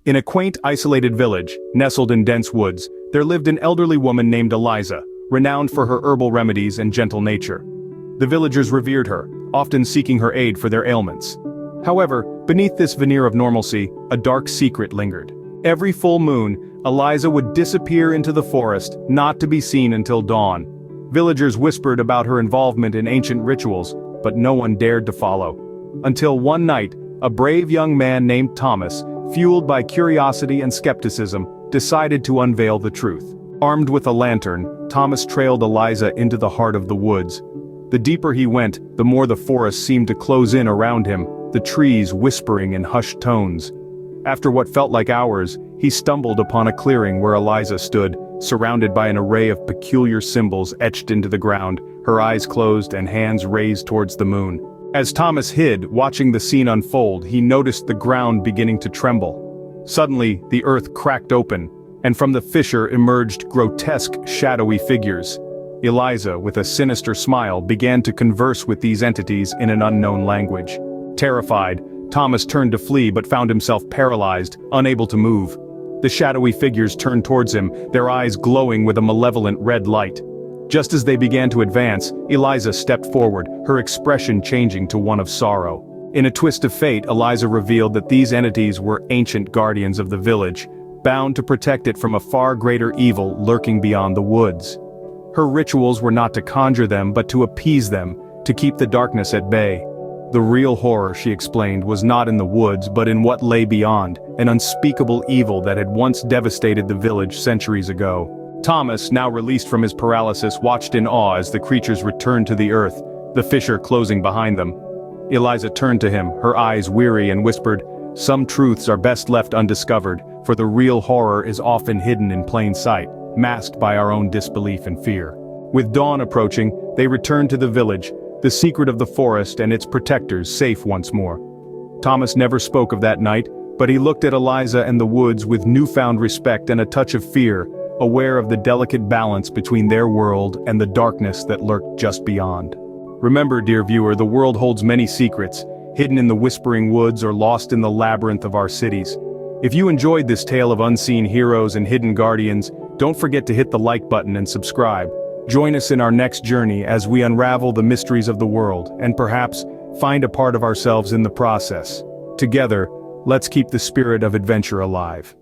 In a quaint, isolated village, nestled in dense woods, there lived an elderly woman named Eliza, renowned for her herbal remedies and gentle nature. The villagers revered her, often seeking her aid for their ailments. However, beneath this veneer of normalcy, a dark secret lingered. Every full moon, Eliza would disappear into the forest, not to be seen until dawn. Villagers whispered about her involvement in ancient rituals, but no one dared to follow. Until one night, a brave young man named Thomas, fueled by curiosity and skepticism, decided to unveil the truth. Armed with a lantern, Thomas trailed Eliza into the heart of the woods. The deeper he went, the more the forest seemed to close in around him, the trees whispering in hushed tones. After what felt like hours, he stumbled upon a clearing where Eliza stood, surrounded by an array of peculiar symbols etched into the ground, her eyes closed and hands raised towards the moon. As Thomas hid, watching the scene unfold, he noticed the ground beginning to tremble. Suddenly, the earth cracked open, and from the fissure emerged grotesque, shadowy figures. Eliza, with a sinister smile, began to converse with these entities in an unknown language. Terrified, Thomas turned to flee but found himself paralyzed, unable to move. The shadowy figures turned towards him, their eyes glowing with a malevolent red light. Just as they began to advance, Eliza stepped forward, her expression changing to one of sorrow. In a twist of fate, Eliza revealed that these entities were ancient guardians of the village, bound to protect it from a far greater evil lurking beyond the woods. Her rituals were not to conjure them but to appease them, to keep the darkness at bay. The real horror, she explained, was not in the woods but in what lay beyond, an unspeakable evil that had once devastated the village centuries ago. Thomas, now released from his paralysis, watched in awe as the creatures returned to the earth, the fissure closing behind them. Eliza turned to him, her eyes weary, and whispered, "Some truths are best left undiscovered, for the real horror is often hidden in plain sight, masked by our own disbelief and fear." With dawn approaching, they returned to the village, the secret of the forest and its protectors safe once more. Thomas never spoke of that night, but he looked at Eliza and the woods with newfound respect and a touch of fear, aware of the delicate balance between their world and the darkness that lurked just beyond. Remember, dear viewer, the world holds many secrets, hidden in the whispering woods or lost in the labyrinth of our cities. If you enjoyed this tale of unseen heroes and hidden guardians, don't forget to hit the like button and subscribe. Join us in our next journey as we unravel the mysteries of the world, and perhaps find a part of ourselves in the process. Together, let's keep the spirit of adventure alive.